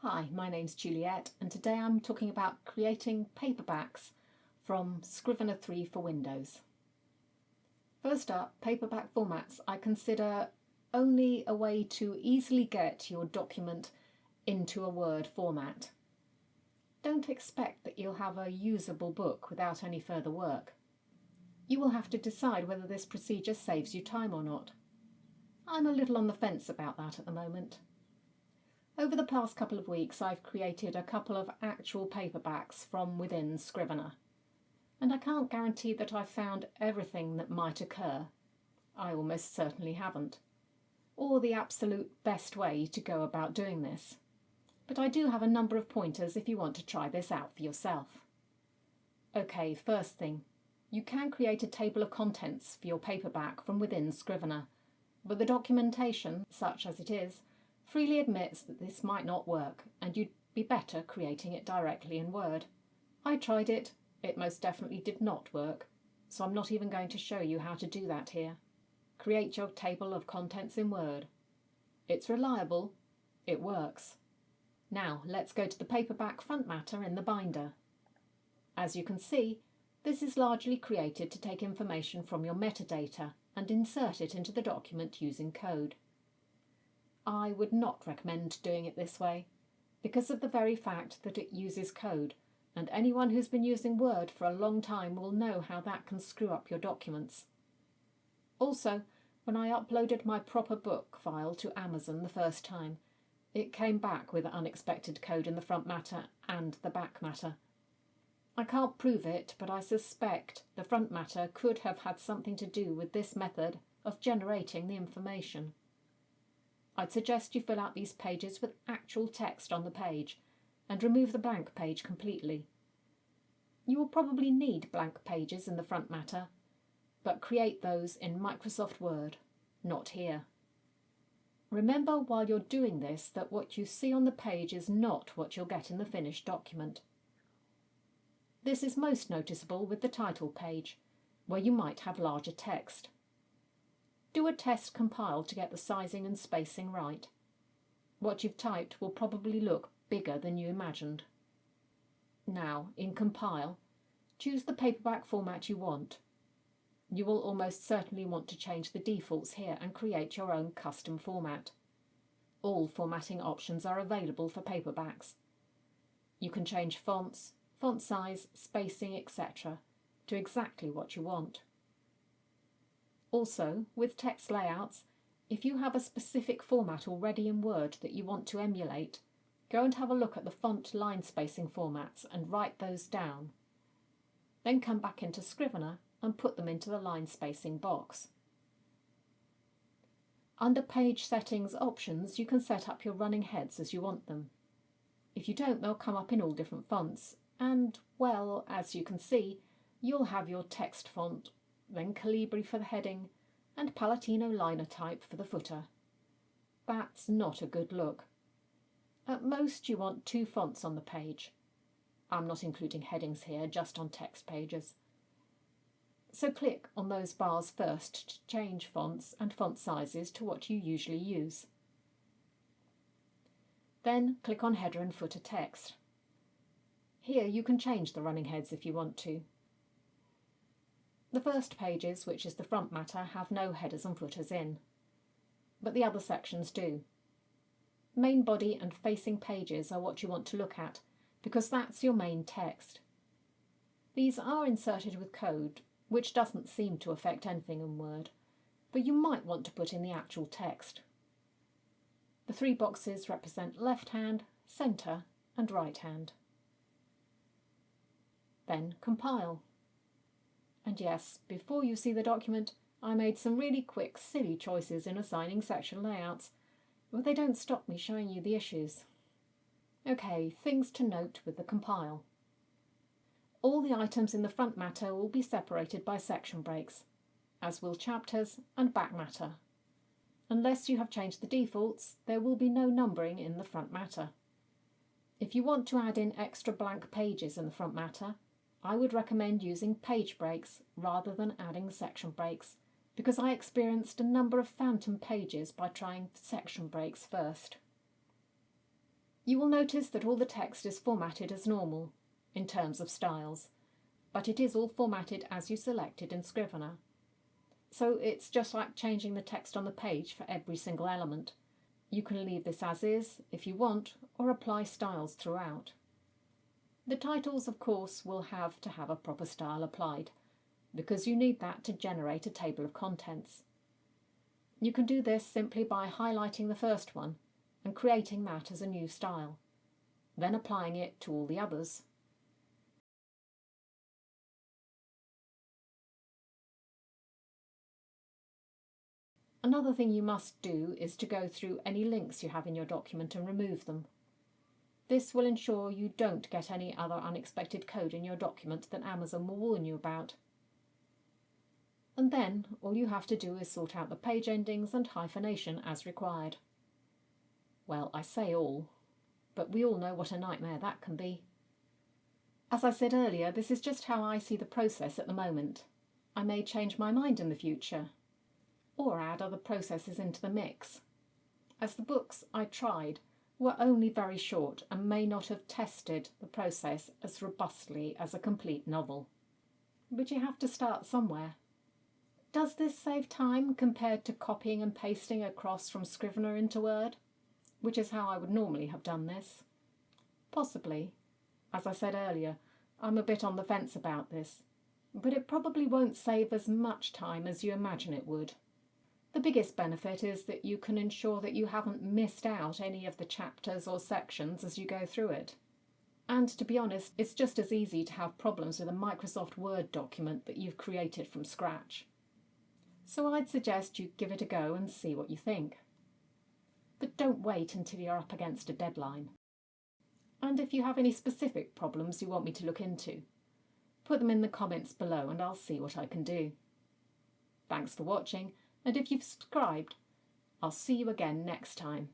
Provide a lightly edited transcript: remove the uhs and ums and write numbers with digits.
Hi, my name's Juliet, and today I'm talking about creating paperbacks from Scrivener 3 for Windows. First up, paperback formats I consider only a way to easily get your document into a Word format. Don't expect that you'll have a usable book without any further work. You will have to decide whether this procedure saves you time or not. I'm a little on the fence about that at the moment. Over the past couple of weeks, I've created a couple of actual paperbacks from within Scrivener, and I can't guarantee that I've found everything that might occur. I almost certainly haven't, or the absolute best way to go about doing this. But I do have a number of pointers if you want to try this out for yourself. Okay, first thing, you can create a table of contents for your paperback from within Scrivener, but the documentation, such as it is, freely admits that this might not work and you'd be better creating it directly in Word. I tried it, it most definitely did not work, so I'm not even going to show you how to do that here. Create your table of contents in Word. It's reliable, it works. Now let's go to the paperback front matter in the binder. As you can see, this is largely created to take information from your metadata and insert it into the document using code. I would not recommend doing it this way, because of the very fact that it uses code, and anyone who's been using Word for a long time will know how that can screw up your documents. Also, when I uploaded my proper book file to Amazon the first time, it came back with unexpected code in the front matter and the back matter. I can't prove it, but I suspect the front matter could have had something to do with this method of generating the information. I'd suggest you fill out these pages with actual text on the page and remove the blank page completely. You will probably need blank pages in the front matter, but create those in Microsoft Word, not here. Remember while you're doing this that what you see on the page is not what you'll get in the finished document. This is most noticeable with the title page, where you might have larger text. Do a test compile to get the sizing and spacing right. What you've typed will probably look bigger than you imagined. Now, in compile, choose the paperback format you want. You will almost certainly want to change the defaults here and create your own custom format. All formatting options are available for paperbacks. You can change fonts, font size, spacing, etc. to exactly what you want. Also, with text layouts, if you have a specific format already in Word that you want to emulate, go and have a look at the font line spacing formats and write those down. Then come back into Scrivener and put them into the line spacing box. Under Page Settings options, you can set up your running heads as you want them. If you don't, they'll come up in all different fonts, and, well, as you can see, you'll have your text font, then Calibri for the heading, and Palatino liner type for the footer. That's not a good look. At most you want 2 fonts on the page. I'm not including headings here, just on text pages. So click on those bars first to change fonts and font sizes to what you usually use. Then click on Header and Footer Text. Here you can change the running heads if you want to. The first pages, which is the front matter, have no headers and footers in, but the other sections do. Main body and facing pages are what you want to look at, because that's your main text. These are inserted with code, which doesn't seem to affect anything in Word, but you might want to put in the actual text. The 3 boxes represent left hand, centre and right hand. Then compile. And yes, before you see the document, I made some really quick, silly choices in assigning section layouts, but they don't stop me showing you the issues. Okay, things to note with the compile. All the items in the front matter will be separated by section breaks, as will chapters and back matter. Unless you have changed the defaults, there will be no numbering in the front matter. If you want to add in extra blank pages in the front matter, I would recommend using page breaks rather than adding section breaks, because I experienced a number of phantom pages by trying section breaks first. You will notice that all the text is formatted as normal in terms of styles, but it is all formatted as you selected in Scrivener. So it's just like changing the text on the page for every single element. You can leave this as is if you want, or apply styles throughout. The titles, of course, will have to have a proper style applied, because you need that to generate a table of contents. You can do this simply by highlighting the first one and creating that as a new style, then applying it to all the others. Another thing you must do is to go through any links you have in your document and remove them. This will ensure you don't get any other unexpected code in your document that Amazon will warn you about. And then all you have to do is sort out the page endings and hyphenation as required. Well, I say all, but we all know what a nightmare that can be. As I said earlier, this is just how I see the process at the moment. I may change my mind in the future, or add other processes into the mix, as the books I tried were only very short and may not have tested the process as robustly as a complete novel. But you have to start somewhere. Does this save time compared to copying and pasting across from Scrivener into Word, which is how I would normally have done this? Possibly. As I said earlier, I'm a bit on the fence about this, but it probably won't save as much time as you imagine it would. The biggest benefit is that you can ensure that you haven't missed out any of the chapters or sections as you go through it. And to be honest, it's just as easy to have problems with a Microsoft Word document that you've created from scratch. So I'd suggest you give it a go and see what you think. But don't wait until you're up against a deadline. And if you have any specific problems you want me to look into, put them in the comments below and I'll see what I can do. Thanks for watching. And if you've subscribed, I'll see you again next time.